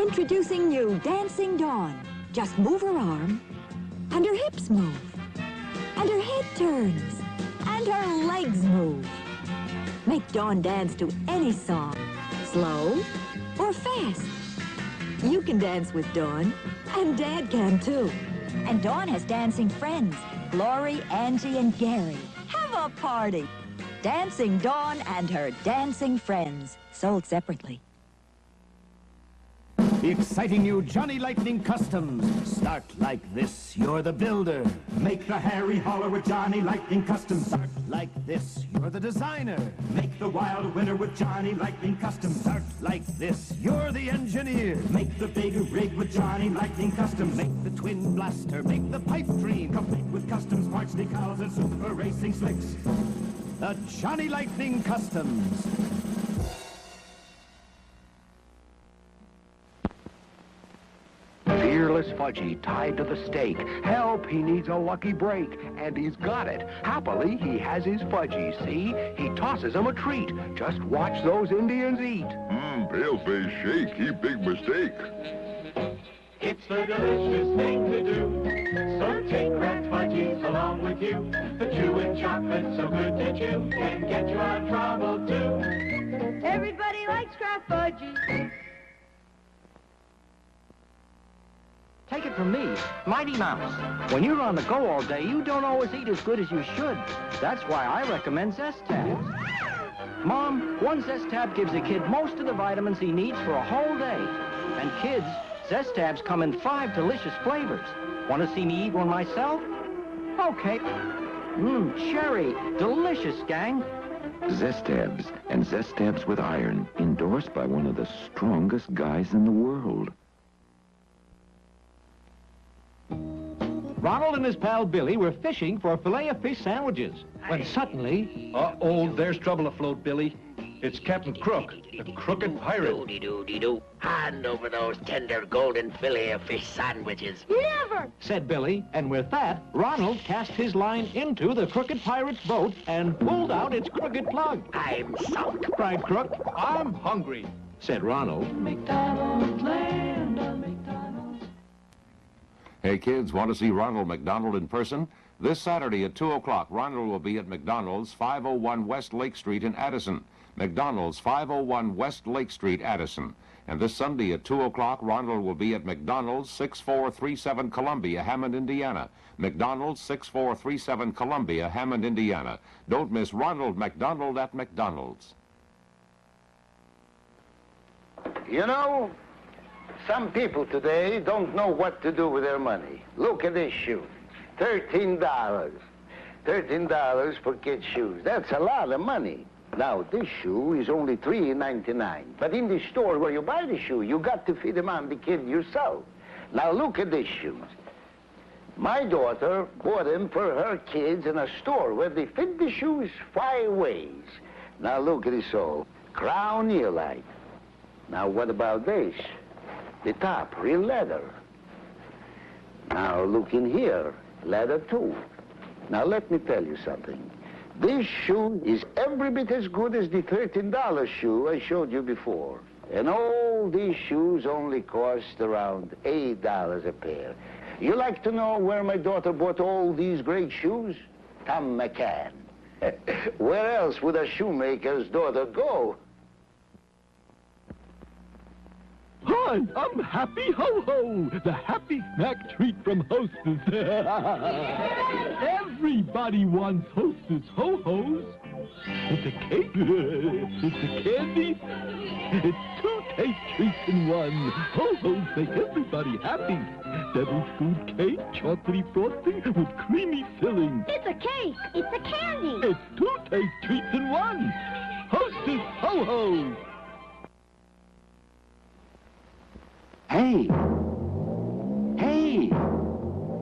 Introducing new Dancing Dawn. Just move her arm, and her hips move, and her head turns, and her legs move. Make Dawn dance to any song, slow or fast. You can dance with Dawn, and Dad can too. And Dawn has dancing friends, Lori, Angie, and Gary. Have a party. Dancing Dawn and her dancing friends, sold separately. Exciting new Johnny Lightning Customs. Start like this, you're the builder. Make the Harry holler with Johnny Lightning Customs. Start like this, you're the designer. Make the wild winner with Johnny Lightning Customs. Start like this, you're the engineer. Make the big rig with Johnny Lightning Customs. Make the twin blaster, make the pipe dream. Complete with customs parts, decals, and super racing slicks. The Johnny Lightning Customs. Fearless Fudgy tied to the stake. Help, he needs a lucky break. And he's got it. Happily, he has his Fudgies, see? He tosses them a treat. Just watch those Indians eat. Paleface shake, he big mistake. It's the delicious thing to do. So take Red Fudgies along with you. The chewing chocolate so good to chew can get you out of trouble too. Everybody likes Kraft Fudgies. Take it from me, Mighty Mouse. When you're on the go all day, you don't always eat as good as you should. That's why I recommend Zest Tabs. Mom, one Zest Tab gives a kid most of the vitamins he needs for a whole day. And kids, Zest Tabs come in 5 delicious flavors. Want to see me eat one myself? Okay. Cherry. Delicious, gang. Zest Tabs and Zest Tabs with iron, endorsed by one of the strongest guys in the world. Ronald and his pal Billy were fishing for filet-o-fish sandwiches, when suddenly... Uh-oh, there's trouble afloat, Billy. It's Captain Crook, the crooked pirate. Doody-doody-doo. Hand over those tender golden filet-o-fish sandwiches. Never! Said Billy, and with that, Ronald cast his line into the crooked pirate's boat and pulled out its crooked plug. I'm sunk, cried Crook. I'm hungry, said Ronald. McDonald's land of McDonald's. Hey, kids, want to see Ronald McDonald in person? This Saturday at 2 o'clock, Ronald will be at McDonald's, 501 West Lake Street in Addison. McDonald's, 501 West Lake Street, Addison. And this Sunday at 2 o'clock, Ronald will be at McDonald's, 6437 Columbia, Hammond, Indiana. McDonald's, 6437 Columbia, Hammond, Indiana. Don't miss Ronald McDonald at McDonald's. You know, some people today don't know what to do with their money. Look at this shoe. $13. $13 for kids' shoes. That's a lot of money. Now, this shoe is only $3.99. But in the store where you buy the shoe, you got to fit them on the kid yourself. Now, look at these shoes. My daughter bought them for her kids in a store where they fit the shoes 5 ways. Now, look at this all. Crown Neolite. Now, what about this? The top, real leather. Now, look in here. Leather, too. Now, let me tell you something. This shoe is every bit as good as the $13 shoe I showed you before. And all these shoes only cost around $8 a pair. You like to know where my daughter bought all these great shoes? Tom McCann. Where else would a shoemaker's daughter go? Hi, I'm Happy Ho-Ho, the happy snack treat from Hostess. Everybody wants Hostess Ho-Hos. It's a cake, it's a candy, it's 2 taste treats in one. Ho-Hos make everybody happy. Devil's food cake, chocolatey frosting with creamy filling. It's a cake, it's a candy. It's 2 taste treats in one. Hostess Ho-Hos. Hey! Hey!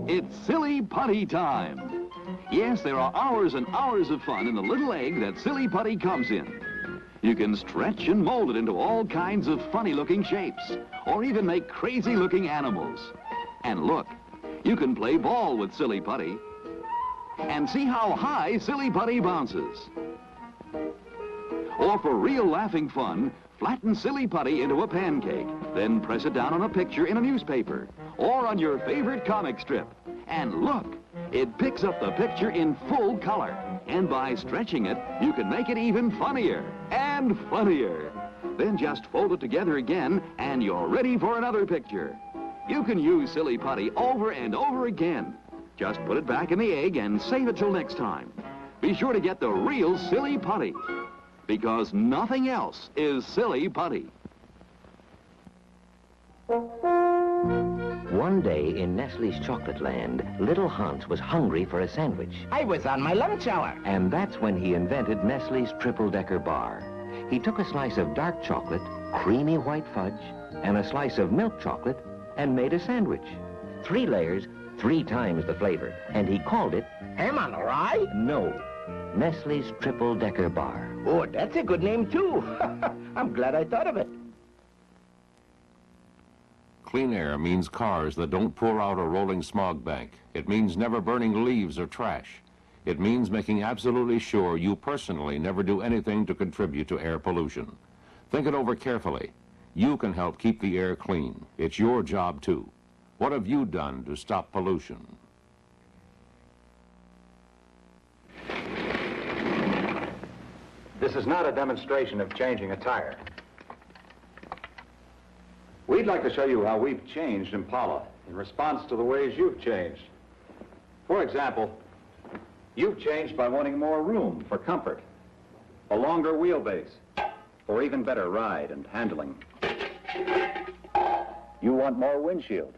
It's Silly Putty time. Yes, there are hours and hours of fun in the little egg that Silly Putty comes in. You can stretch and mold it into all kinds of funny-looking shapes, or even make crazy-looking animals. And look, you can play ball with Silly Putty. And see how high Silly Putty bounces. Or for real laughing fun, Flatten silly putty into a pancake, then press it down on a picture in a newspaper or on your favorite comic strip. And look, it picks up the picture in full color. And by stretching it, you can make it even funnier and funnier. Then just fold it together again, and you're ready for another picture. You can use silly putty over and over again. Just put it back in the egg and save it till next time. Be sure to get the real silly putty, because nothing else is silly putty. One day in Nestle's chocolate land, little Hans was hungry for a sandwich. I was on my lunch hour. And that's when he invented Nestle's triple-decker bar. He took a slice of dark chocolate, creamy white fudge, and a slice of milk chocolate, and made a sandwich. 3 layers, 3 times the flavor, and he called it... Ham on the rye? No, Nestle's triple-decker bar. Oh, that's a good name, too. I'm glad I thought of it. Clean air means cars that don't pour out a rolling smog bank. It means never burning leaves or trash. It means making absolutely sure you personally never do anything to contribute to air pollution. Think it over carefully. You can help keep the air clean. It's your job, too. What have you done to stop pollution? This is not a demonstration of changing a tire. We'd like to show you how we've changed Impala in response to the ways you've changed. For example, you've changed by wanting more room for comfort, a longer wheelbase, or even better ride and handling. You want more windshield,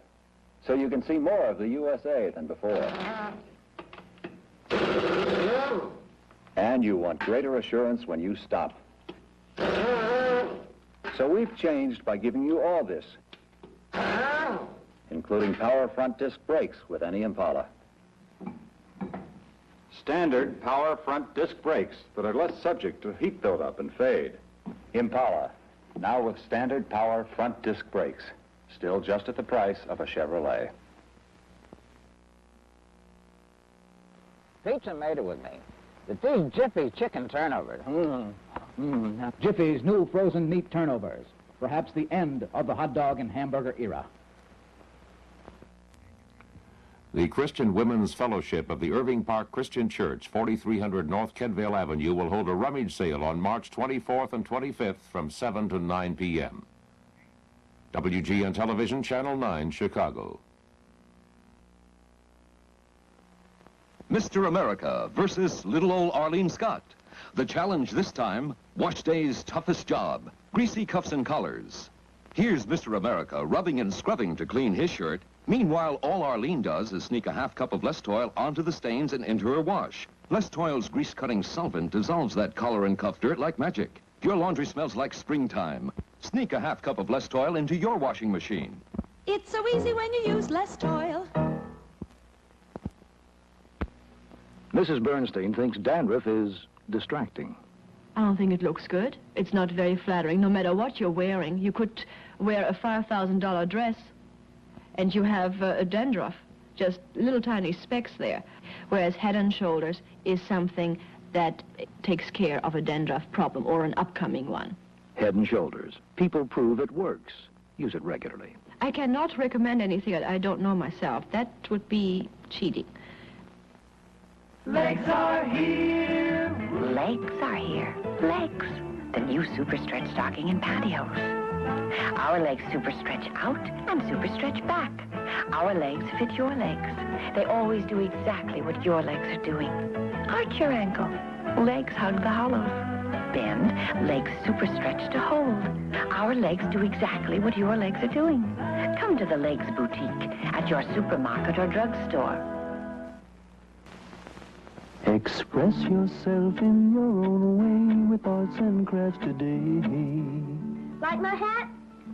so you can see more of the USA than before. And you want greater assurance when you stop. So we've changed by giving you all this, including power front disc brakes with any Impala. Standard power front disc brakes that are less subject to heat buildup and fade. Impala, now with standard power front disc brakes, still just at the price of a Chevrolet. Pizza made it with me. That these Jiffy chicken turnovers. Jiffy's new frozen meat turnovers. Perhaps the end of the hot dog and hamburger era. The Christian Women's Fellowship of the Irving Park Christian Church, 4300 North Kedvale Avenue, will hold a rummage sale on March 24th and 25th from 7 to 9 p.m. WGN Television, Channel 9, Chicago. Mr. America versus little old Arlene Scott. The challenge this time, wash day's toughest job, greasy cuffs and collars. Here's Mr. America rubbing and scrubbing to clean his shirt. Meanwhile, all Arlene does is sneak a half cup of Lestoil onto the stains and into her wash. Lestoil's grease-cutting solvent dissolves that collar and cuff dirt like magic. Your laundry smells like springtime. Sneak a half cup of Lestoil into your washing machine. It's so easy when you use Lestoil. Mrs. Bernstein thinks dandruff is distracting. I don't think it looks good. It's not very flattering, no matter what you're wearing. You could wear a $5,000 dress, and you have a dandruff, just little tiny specks there. Whereas Head and Shoulders is something that takes care of a dandruff problem or an upcoming one. Head and Shoulders. People prove it works. Use it regularly. I cannot recommend anything that I don't know myself. That would be cheating. Legs are here. Legs are here. Legs. The new Super Stretch stocking and pantyhose. Our legs super stretch out and super stretch back. Our legs fit your legs. They always do exactly what your legs are doing. Arch your ankle. Legs hug the hollows. Bend. Legs super stretch to hold. Our legs do exactly what your legs are doing. Come to the Legs Boutique at your supermarket or drugstore. Express yourself in your own way with arts and crafts today. Like my hat?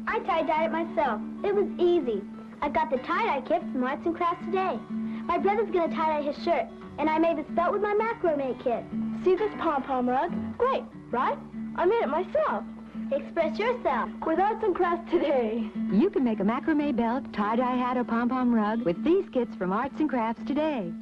I tie-dyed it myself. It was easy. I got the tie-dye kit from Arts and Crafts Today. My brother's gonna tie-dye his shirt, and I made this belt with my macrame kit. See this pom-pom rug? Great, right? I made it myself. Express yourself with Arts and Crafts Today. You can make a macrame belt, tie-dye hat, or pom-pom rug with these kits from Arts and Crafts Today.